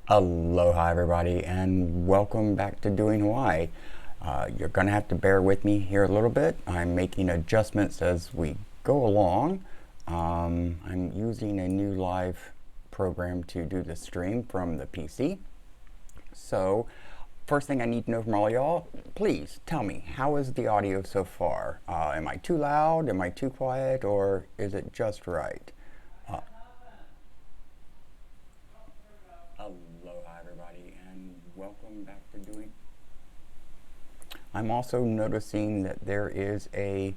Aloha everybody and welcome back to Doing Hawaii. You're gonna have to bear with me here a little bit. I'm making adjustments as we go along. I'm using a new live program to do the stream from the PC. So first thing I need to know from all y'all, please tell me, how is the audio so far? Am I too loud, am I too quiet, or is it just right? Aloha everybody and welcome back to Doing. I'm also noticing that there is a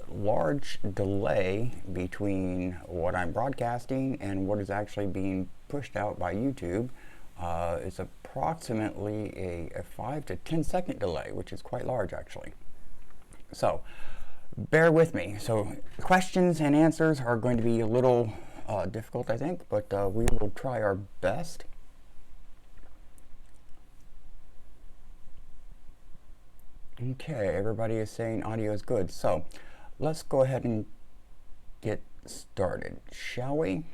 large delay between what I'm broadcasting and what is actually being pushed out by YouTube. It's approximately a 5 to 10 second delay, which is quite large actually. So bear with me. So questions and answers are going to be a little difficult, I think, but we will try our best. Okay, everybody is saying audio is good. So let's go ahead and get started, shall we?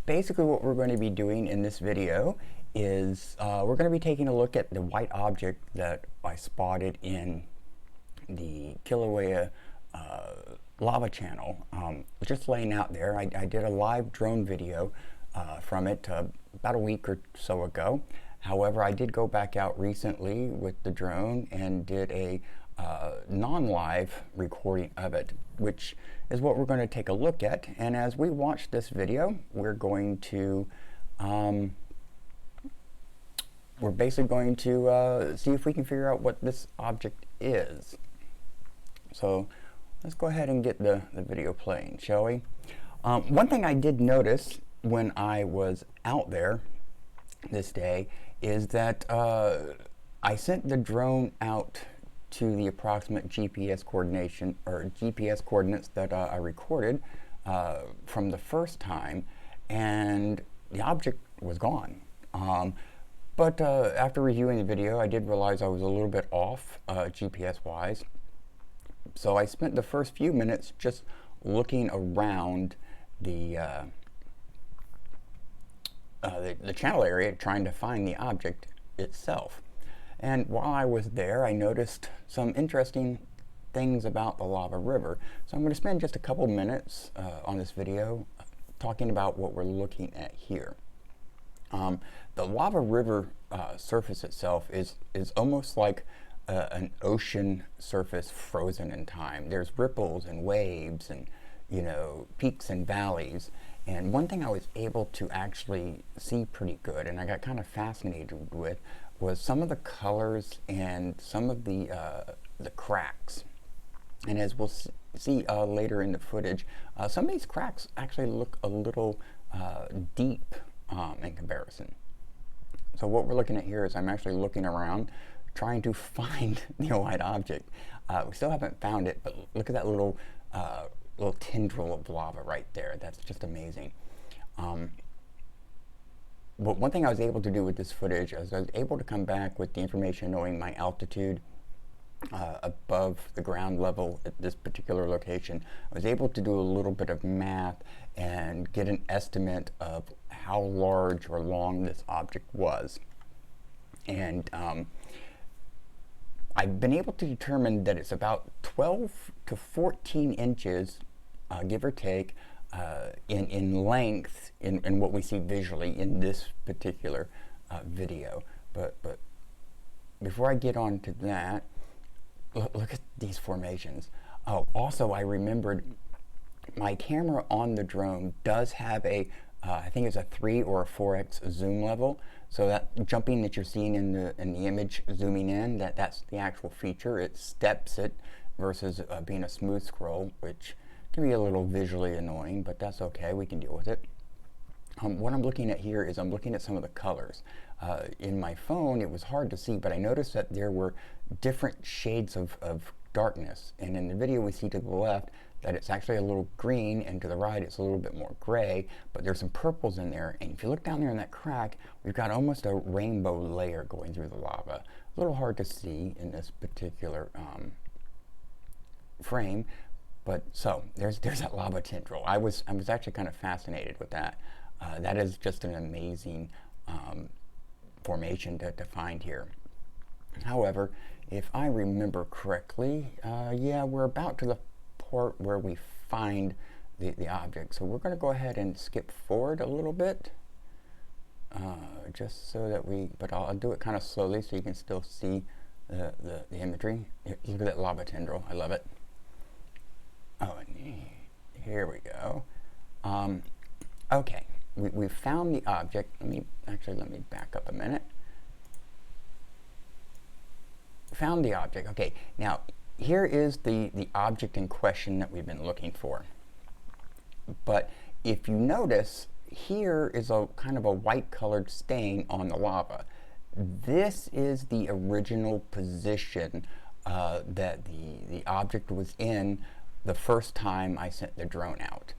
Basically what we're going to be doing in this video is we're going to be taking a look at the white object that I spotted in the Kilauea lava channel. Just laying out there. I did a live drone video from it about a week or so ago. However, I did go back out recently with the drone and did a non-live recording of it, which is what we're going to take a look at. And as we watch this video, we're going to we're basically going to see if we can figure out what this object is. So let's go ahead and get the video playing, shall we? One thing I did notice when I was out there this day is that I sent the drone out to the approximate GPS coordination or GPS coordinates that I recorded from the first time, and the object was gone. But after reviewing the video, I did realize I was a little bit off GPS wise. So I spent the first few minutes just looking around the channel area trying to find the object itself. And while I was there, I noticed some interesting things about the lava river. So I'm going to spend just a couple minutes on this video talking about what we're looking at here. The lava river surface itself is almost like an ocean surface frozen in time. There's ripples and waves and, you know, peaks and valleys. And one thing I was able to actually see pretty good, and I got kind of fascinated with, was some of the colors and some of the cracks. And as we'll see later in the footage, some of these cracks actually look a little deep in comparison. So what we're looking at here is I'm actually looking around trying to find the white object. We still haven't found it, but look at that little tendril of lava right there. That's just amazing. But one thing I was able to do with this footage is I was able to come back with the information knowing my altitude above the ground level at this particular location. I was able to do a little bit of math and get an estimate of how large or long this object was. And I've been able to determine that it's about 12 to 14 inches, give or take, in length in what we see visually in this particular video. But before I get on to that, look at these formations. Oh, also I remembered my camera on the drone does have a I think it's a 3 or a 4x zoom level. So that jumping that you're seeing in the image zooming in, that's the actual feature. It steps it versus being a smooth scroll, which can be a little visually annoying, but that's okay. We can deal with it. What I'm looking at here is I'm looking at some of the colors. In my phone, it was hard to see, but I noticed that there were different shades of darkness. And in the video we see to the left that it's actually a little green, and to the right it's a little bit more gray, but there's some purples in there. And if you look down there in that crack, we've got almost a rainbow layer going through the lava. A little hard to see in this particular frame, but so there's that lava tendril. I was actually kind of fascinated with that. That is just an amazing formation to find here. However, if I remember correctly, yeah, we're about to the part where we find the object. So we're going to go ahead and skip forward a little bit, just so that but I'll do it kind of slowly so you can still see the imagery. Look at that lava tendril. I love it. Oh, and here we go. Okay, we found the object. Let me back up a minute. Found the object. Okay, now here is the object in question that we've been looking for. But if you notice, here is a kind of a white colored stain on the lava. This is the original position that the object was in the first time I sent the drone out.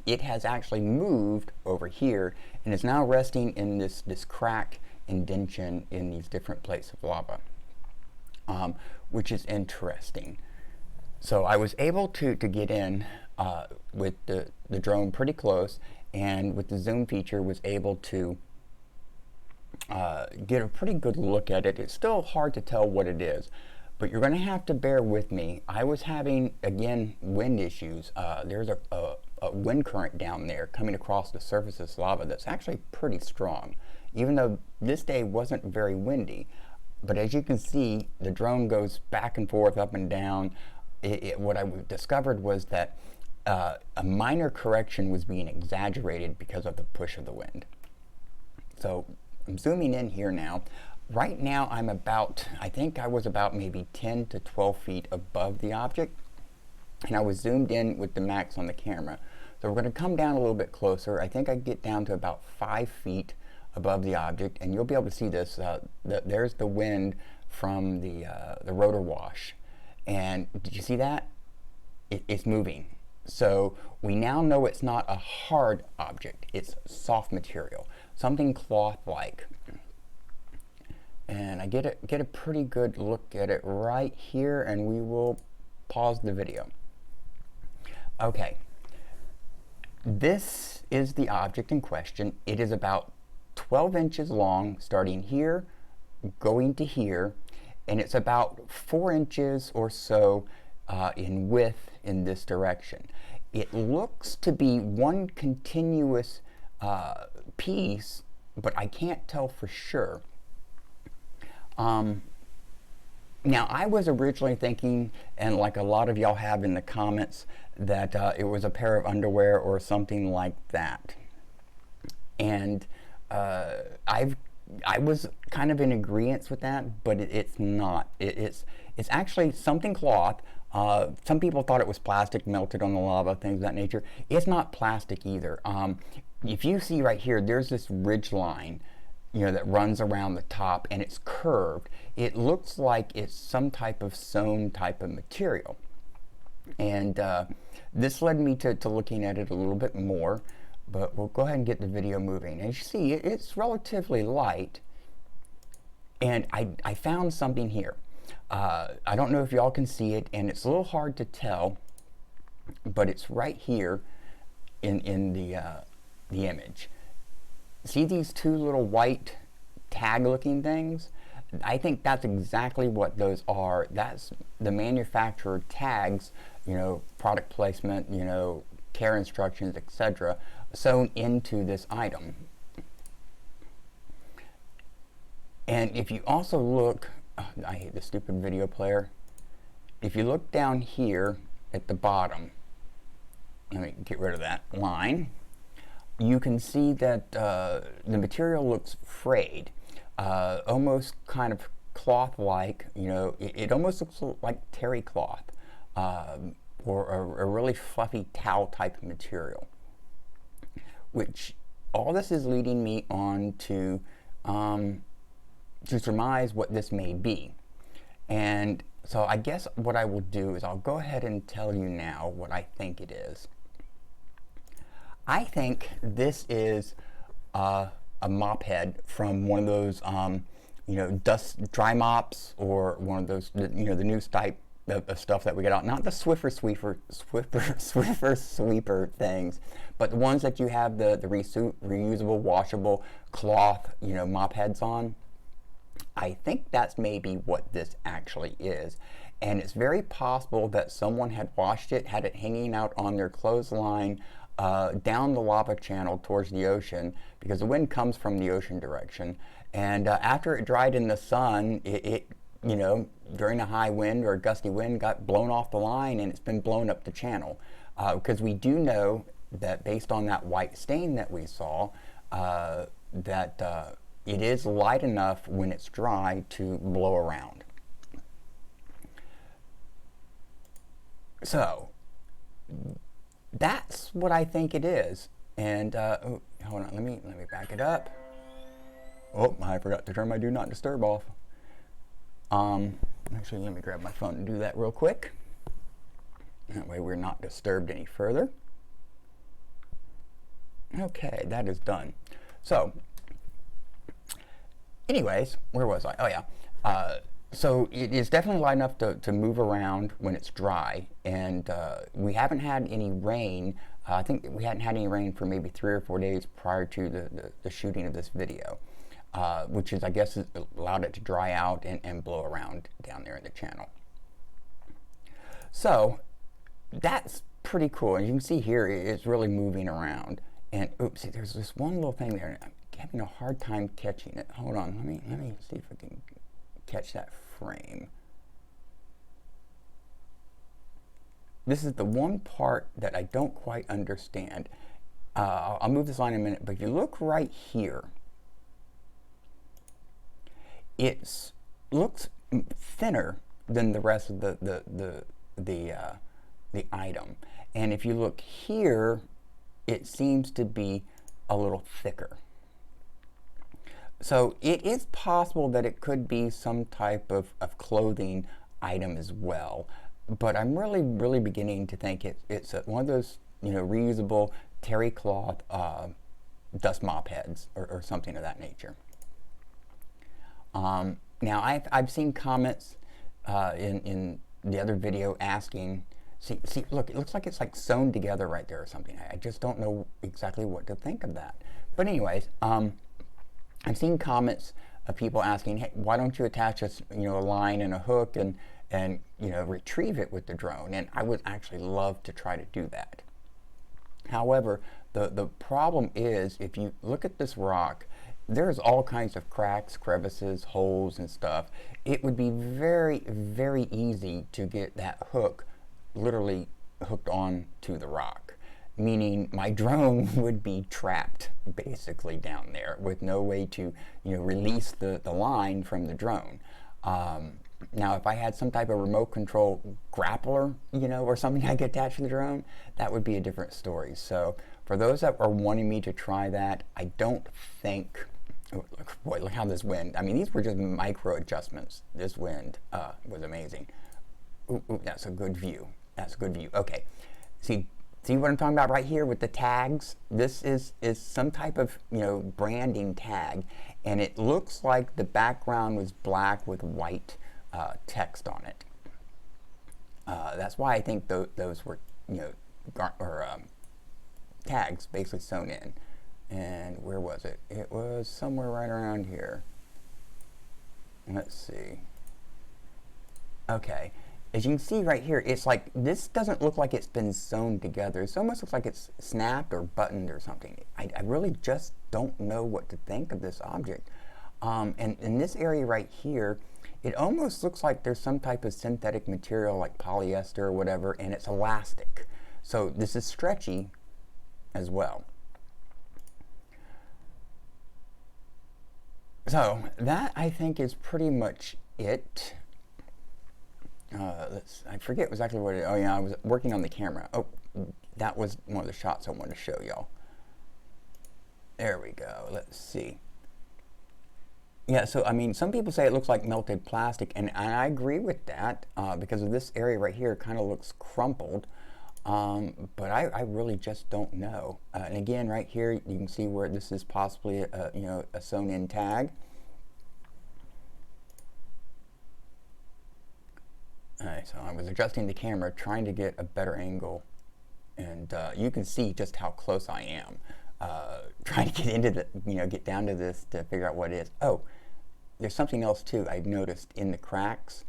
It has actually moved over here and is now resting in this crack indention in these different plates of lava, which is interesting. So I was able to get in with the drone pretty close, and with the zoom feature was able to get a pretty good look at it. It's still hard to tell what it is, but you're going to have to bear with me. I was having, again, wind issues. There's a wind current down there coming across the surface of this lava that's actually pretty strong, even though this day wasn't very windy. But as you can see, the drone goes back and forth, up and down. What I discovered was that a minor correction was being exaggerated because of the push of the wind. So I'm zooming in here now. Right now I'm I think I was about maybe 10 to 12 feet above the object, and I was zoomed in with the max on the camera. So we're going to come down a little bit closer. I think I get down to about 5 feet above the object, and you'll be able to see this. There's the wind from the rotor wash. And did you see that? It's moving. So we now know it's not a hard object. It's soft material, something cloth-like. And I get a pretty good look at it right here, and we will pause the video. Okay, this is the object in question. It is about 12 inches long, starting here, going to here, and it's about 4 inches or so in width in this direction. It looks to be one continuous piece, but I can't tell for sure. Now, I was originally thinking, and like a lot of y'all have in the comments, that it was a pair of underwear or something like that. And I was kind of in agreement with that, but it's not. It's actually something cloth. Some people thought it was plastic melted on the lava, things of that nature. It's not plastic either. If you see right here, there's this ridge line, that runs around the top, and it's curved. It looks like it's some type of sewn type of material. And this led me to looking at it a little bit more, but we'll go ahead and get the video moving. As you see, it's relatively light, and I found something here. I don't know if y'all can see it, and it's a little hard to tell, but it's right here in the image. See these two little white tag-looking things? I think that's exactly what those are. That's the manufacturer tags, product placement, care instructions, etc., sewn into this item. And if you also look, I hate the stupid video player. If you look down here at the bottom, let me get rid of that line, you can see that the material looks frayed, almost kind of cloth-like. It almost looks like terry cloth, or a really fluffy towel type of material. Which all this is leading me on to surmise what this may be. And so I guess what I will do is I'll go ahead and tell you now what I think it is. I think this is a mop head from one of those, dry mops, or one of those, the new the stuff that we get out, not the Swiffer sweeper things, but the ones that you have the reusable, washable cloth, you know, mop heads on. I think that's maybe what this actually is. And it's very possible that someone had washed it, had it hanging out on their clothesline down the lava channel towards the ocean, because the wind comes from the ocean direction. And after it dried in the sun, it you know, during a high wind or a gusty wind, got blown off the line, and it's been blown up the channel. Because we do know that based on that white stain that we saw, that it is light enough when it's dry to blow around. So that's what I think it is. And oh, hold on, let me back it up. Oh, I forgot to turn my do not disturb off. Actually, let me grab my phone and do that real quick. That way we're not disturbed any further. Okay, that is done. So, anyways, where was I? Oh yeah. So it is definitely light enough to move around when it's dry, and we haven't had any rain. I think we hadn't had any rain for maybe 3 or 4 days prior to the shooting of this video. Which is, I guess, allowed it to dry out and blow around down there in the channel. So that's pretty cool. And you can see here it's really moving around. And oops, there's this one little thing there. I'm having a hard time catching it. Hold on, let me see if I can catch that frame. This is the one part that I don't quite understand. I'll move this line in a minute, but if you look right here, it looks thinner than the rest of the item, and if you look here, it seems to be a little thicker. So it is possible that it could be some type of clothing item as well, but I'm really beginning to think it's one of those, you know, reusable terry cloth dust mop heads or something of that nature. Now I've seen comments in the other video asking, see, look, it looks like it's like sewn together right there or something. I just don't know exactly what to think of that. But anyways, I've seen comments of people asking, hey, why don't you attach a line and a hook and you know, retrieve it with the drone? And I would actually love to try to do that. However, the problem is, if you look at this rock, there's all kinds of cracks, crevices, holes, and stuff. It would be very easy to get that hook literally hooked on to the rock, meaning my drone would be trapped basically down there with no way to, you know, release the line from the drone. Now, if I had some type of remote control grappler, you know, or something I could attach to the drone, that would be a different story. So for those that are wanting me to try that, I don't think, look how this wind, I mean, these were just micro adjustments. This wind was amazing. Ooh, that's a good view. That's a good view. Okay, see what I'm talking about right here with the tags? This is some type of, you know, branding tag, and it looks like the background was black with white text on it. That's why I think those were, you know, tags basically sewn in. And where was it? It was somewhere right around here. Let's see. Okay. As you can see right here, it's like, this doesn't look like it's been sewn together. It almost looks like it's snapped or buttoned or something. I really just don't know what to think of this object. And in this area right here, it almost looks like there's some type of synthetic material like polyester or whatever, and it's elastic. So this is stretchy as well. So that, I think, is pretty much it. I forget exactly what it, oh yeah, I was working on the camera. Oh, that was one of the shots I wanted to show y'all. There we go, let's see. Yeah, so I mean, some people say it looks like melted plastic, and I agree with that, because of this area right here kind of looks crumpled, but I really just don't know. And again, right here, you can see where this is possibly you know, a sewn-in tag. Alright, so I was adjusting the camera, trying to get a better angle, and you can see just how close I am. Trying to get into the, get down to this to figure out what it is. Oh, there's something else too I've noticed in the cracks.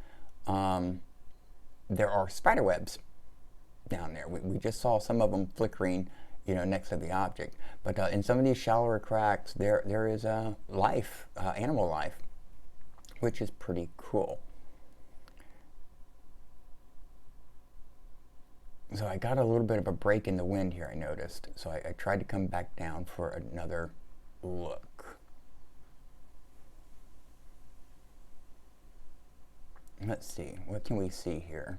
There are spider webs down there. We just saw some of them flickering, next to the object. But in some of these shallower cracks, there is life, animal life, which is pretty cool. So I got a little bit of a break in the wind here, I noticed. So I tried to come back down for another look. Let's see, what can we see here?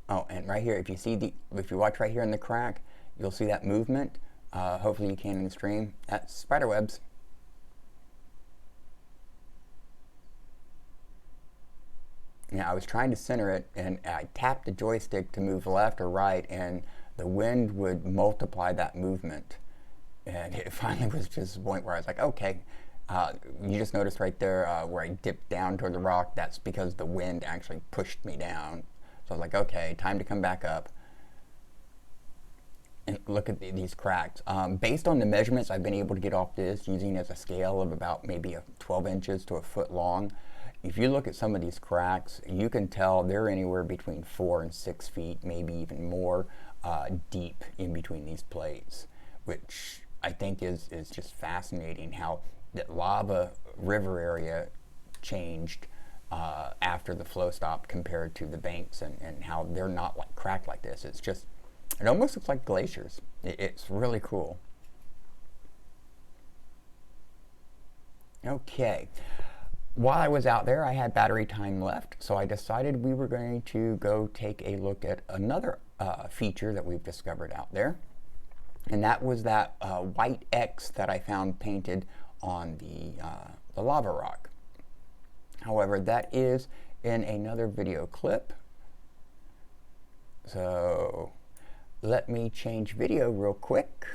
Oh, and right here, if you watch right here in the crack, you'll see that movement. Hopefully you can in the stream. That's spider webs. Now I was trying to center it, and I tapped the joystick to move left or right, and the wind would multiply that movement. And it finally was just a point where I was like, okay, you just noticed right there where I dipped down toward the rock, that's because the wind actually pushed me down. So I was like, okay, time to come back up. And look at these cracks. Based on the measurements I've been able to get off this, using as a scale of about maybe 12 inches to a foot long, if you look at some of these cracks, you can tell they're anywhere between 4 and 6 feet, maybe even more deep in between these plates, which I think is just fascinating how that lava river area changed after the flow stopped compared to the banks, and how they're not like cracked like this. It's just, it almost looks like glaciers. It's really cool. Okay. While I was out there, I had battery time left, so I decided we were going to go take a look at another feature that we've discovered out there, and that was that white X that I found painted on the lava rock. However, that is in another video clip, so let me change video real quick,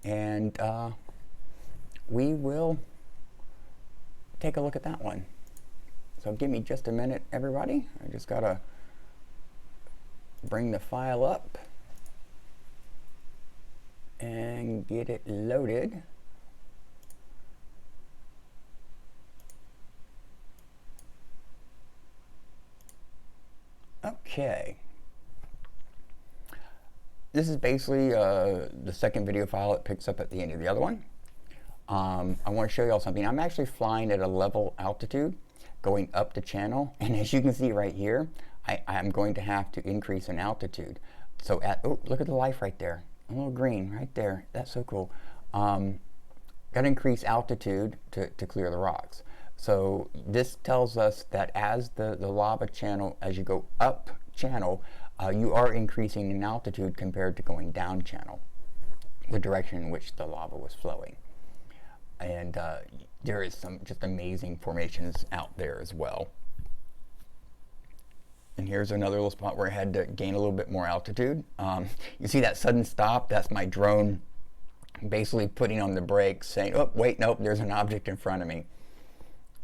and we will take a look at that one. So give me just a minute, everybody. I just gotta bring the file up and get it loaded. Okay. This is basically the second video file it picks up at the end of the other one. I want to show you all something. I'm actually flying at a level altitude, going up the channel, and as you can see right here, I'm going to have to increase in altitude. So oh, look at the life right there, a little green right there. That's so cool. Got to increase altitude to clear the rocks. So this tells us that as the lava channel, as you go up channel, you are increasing in altitude compared to going down channel, the direction in which the lava was flowing. And there is some just amazing formations out there as well. And here's another little spot where I had to gain a little bit more altitude. You see that sudden stop? That's my drone basically putting on the brakes, saying, oh, wait, nope, there's an object in front of me.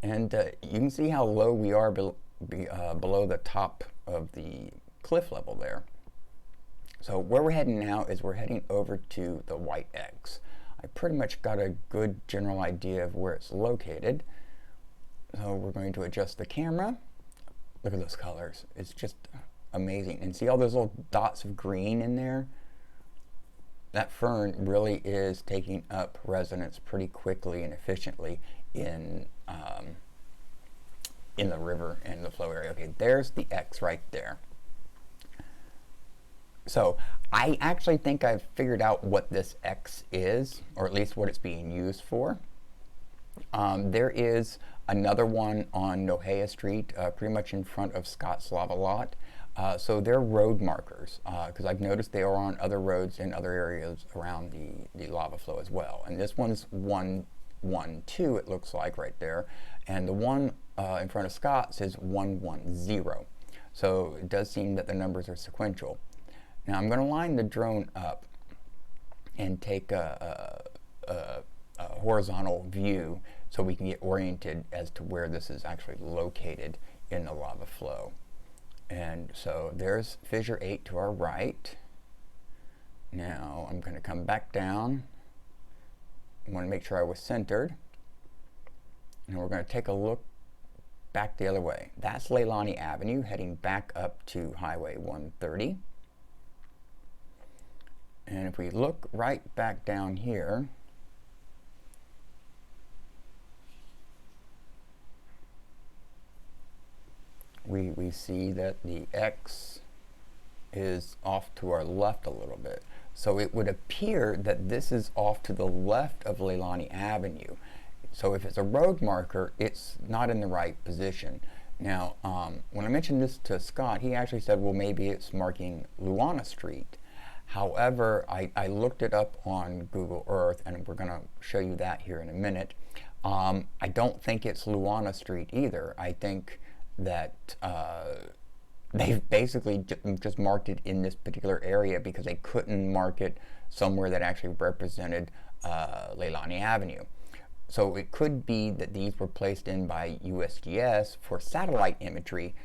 And you can see how low we are below the top of the cliff level there. So where we're heading now is we're heading over to the white X. I pretty much got a good general idea of where it's located. So we're going to adjust the camera. Look at those colors. It's just amazing. And see all those little dots of green in there? That fern really is taking up residence pretty quickly and efficiently in the river and the flow area. Okay, there's the X right there. So I actually think I've figured out what this X is, or at least what it's being used for. There is another one on Nohea Street, pretty much in front of Scott's Lava Lot. So they're road markers, because I've noticed they are on other roads in other areas around the lava flow as well. And this one's 112, it looks like right there. And the one in front of Scott's is 110. So it does seem that the numbers are sequential. Now I'm going to line the drone up and take a horizontal view so we can get oriented as to where this is actually located in the lava flow. And so there's fissure 8 to our right. Now I'm going to come back down. I want to make sure I was centered. And we're going to take a look back the other way. That's Leilani Avenue heading back up to Highway 130. And if we look right back down here, we see that the X is off to our left a little bit. So it would appear that this is off to the left of Leilani Avenue. So if it's a road marker, it's not in the right position. Now, when I mentioned this to Scott, he actually said, well, maybe it's marking Luana Street. However, I looked it up on Google Earth, and we're going to show you that here in a minute. I don't think it's Luana Street either. I think that they've basically just marked it in this particular area because they couldn't mark it somewhere that actually represented Leilani Avenue. So it could be that these were placed in by USGS for satellite imagery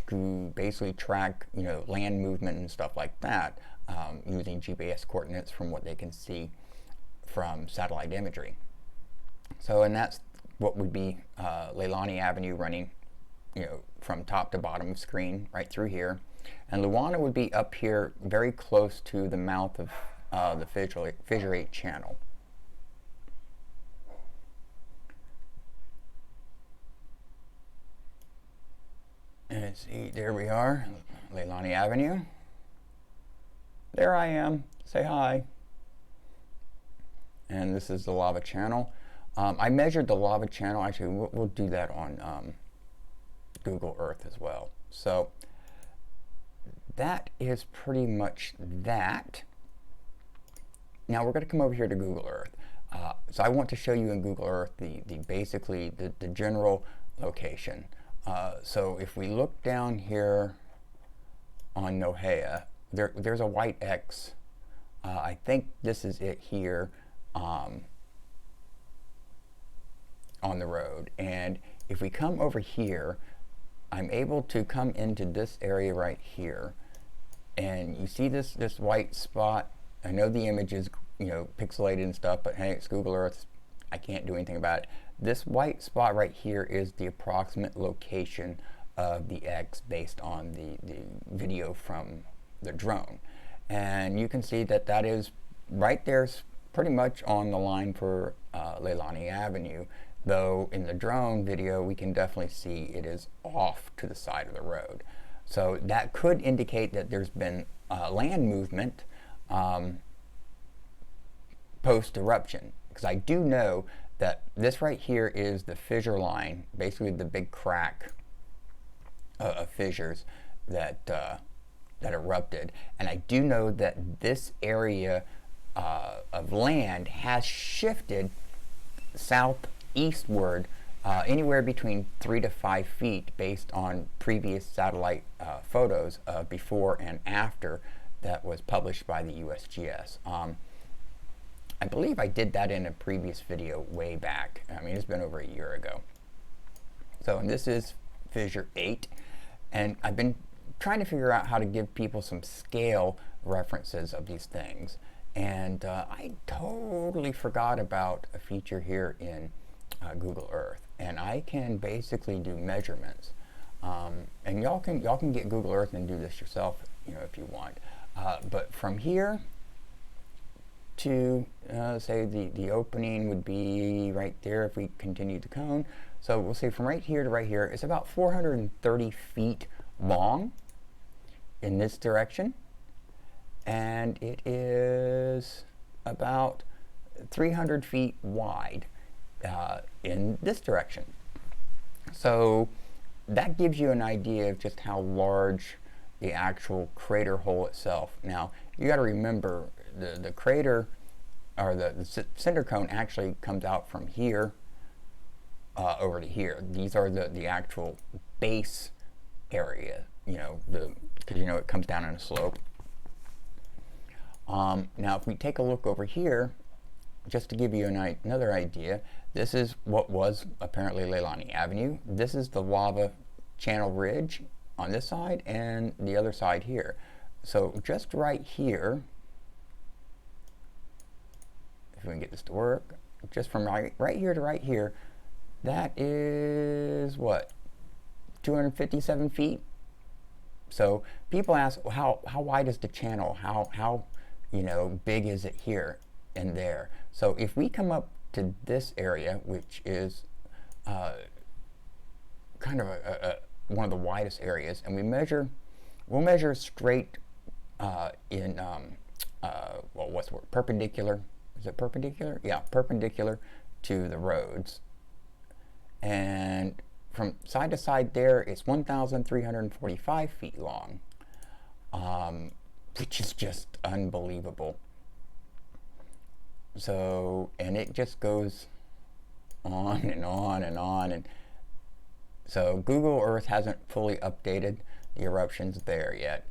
to basically track, land movement and stuff like that, using GPS coordinates from what they can see from satellite imagery. So, and that's what would be Leilani Avenue running, from top to bottom of screen right through here. And Luana would be up here very close to the mouth of the fissure 8 channel. And see, there we are, Leilani Avenue. There I am, say hi. And this is the lava channel. I measured the lava channel. Actually, we'll do that on Google Earth as well. So that is pretty much that. Now we're going to come over here to Google Earth. So I want to show you in Google Earth basically the general location. So if we look down here on Nohea, there's a white X. I think this is it here on the road. And if we come over here, I'm able to come into this area right here. And you see this white spot. I know the image is pixelated and stuff, but hey, it's Google Earth. I can't do anything about it. This white spot right here is the approximate location of the X based on the video from the drone. And you can see that that is right there, pretty much on the line for Leilani Avenue, though in the drone video we can definitely see it is off to the side of the road. So that could indicate that there's been land movement post-eruption, because I do know that this right here is the fissure line, basically the big crack of fissures that erupted. And I do know that this area of land has shifted southeastward anywhere between 3 to 5 feet based on previous satellite photos of before and after that was published by the USGS. I believe I did that in a previous video way back. I mean, it's been over a year ago. So, and this is fissure 8, and I've been trying to figure out how to give people some scale references of these things. And I totally forgot about a feature here in Google Earth, and I can basically do measurements. And y'all can get Google Earth and do this yourself, if you want. But from here to say the opening would be right there if we continue the cone. So we'll say from right here to right here, it's about 430 feet long in this direction, and it is about 300 feet wide in this direction. So that gives you an idea of just how large the actual crater hole itself. Now you got to remember the crater, or the cinder cone, actually comes out from here over to here. These are the actual base area, because it comes down in a slope. Now if we take a look over here, just to give you another idea, this is what was apparently Leilani Avenue. This is the lava channel ridge on this side and the other side here. So just right here, if we can get this to work, just from right here to right here, that is what, 257 feet. So people ask, well, how wide is the channel? How you know, big is it here and there? So if we come up to this area, which is kind of one of the widest areas, and we'll measure straight in well, what's the word? Perpendicular. Is it perpendicular? Yeah, perpendicular to the roads. And from side to side there, it's 1,345 feet long, which is just unbelievable. So, and it just goes on and on and on. And so Google Earth hasn't fully updated the eruptions there yet.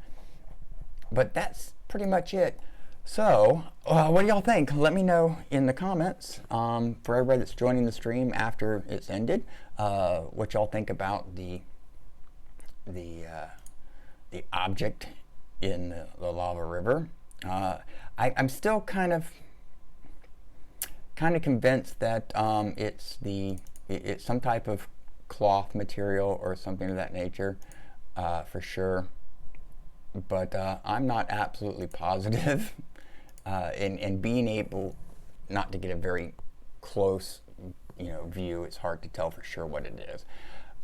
But that's pretty much it. So, what do y'all think? Let me know in the comments, for everybody that's joining the stream after it's ended, what y'all think about the object in the lava river. I'm still kind of convinced that it's some type of cloth material or something of that nature, for sure. But I'm not absolutely positive. And being able not to get a very close, you know, view, it's hard to tell for sure what it is.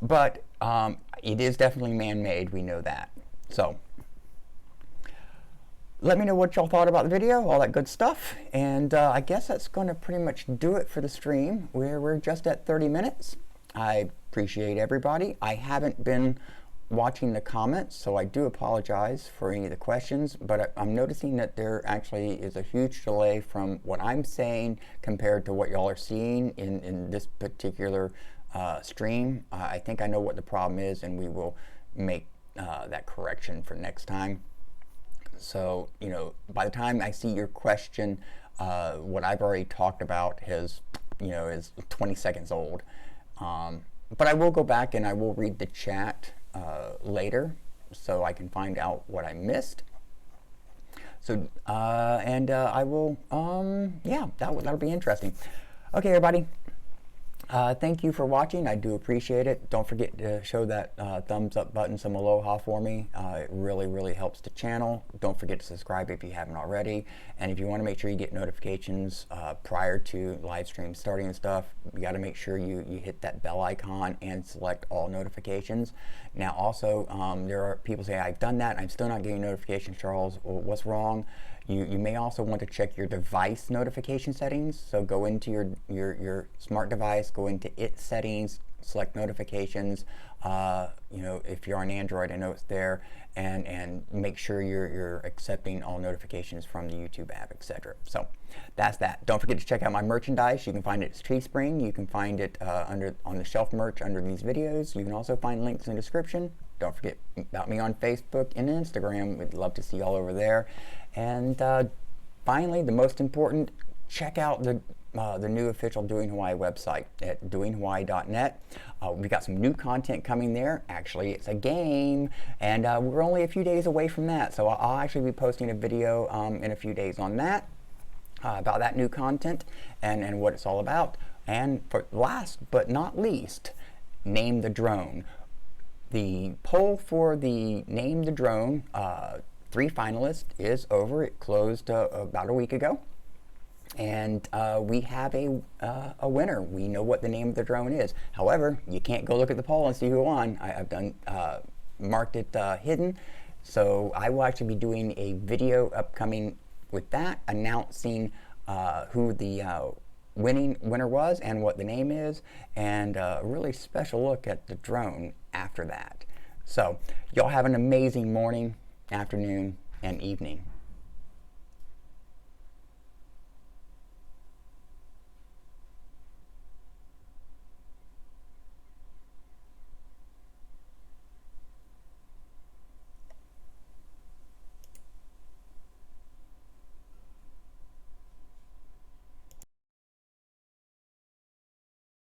But it is definitely man-made. We know that. So let me know what y'all thought about the video, all that good stuff. And I guess that's going to pretty much do it for the stream. We're just at 30 minutes. I appreciate everybody. I haven't been watching the comments, so I do apologize for any of the questions, but I'm noticing that there actually is a huge delay from what I'm saying compared to what y'all are seeing in this particular stream. I think I know what the problem is, and we will make that correction for next time. So, you know, by the time I see your question, what I've already talked about is 20 seconds old. But I will go back and I will read the chat later, so I can find out what I missed. So I will yeah, that'll be interesting. Okay, everybody, thank you for watching. I do appreciate it. Don't forget to show that thumbs up button, some aloha for me. It really helps the channel. Don't forget to subscribe if you haven't already. And if you want to make sure you get notifications prior to live stream starting and stuff, you got to make sure you hit that bell icon and select all notifications. Now also, there are people say, I've done that, I'm still not getting notifications, Charles. Well, what's wrong? You may also want to check your device notification settings. So go into your smart device, go into its settings, select notifications. You know, if you're on Android, I know it's there, and make sure you're accepting all notifications from the YouTube app, etc. So that's that. Don't forget to check out my merchandise. You can find it at Teespring. You can find it on the shelf merch under these videos. You can also find links in the description. Don't forget about me on Facebook and Instagram. We'd love to see y'all over there. And finally, the most important, check out the new official Doing Hawaii website at doinghawaii.net. We've got some new content coming there. Actually, it's a game, and we're only a few days away from that. So I'll actually be posting a video in a few days on that, about that new content and what it's all about. And for last but not least, name the drone. The poll for the Name the Drone 3 finalists is over. It closed about a week ago. And we have a winner. We know what the name of the drone is. However, you can't go look at the poll and see who won. I've done marked it hidden. So I will actually be doing a video upcoming with that, announcing who the winner was and what the name is, and a really special look at the drone after that. So y'all have an amazing morning, afternoon, and evening.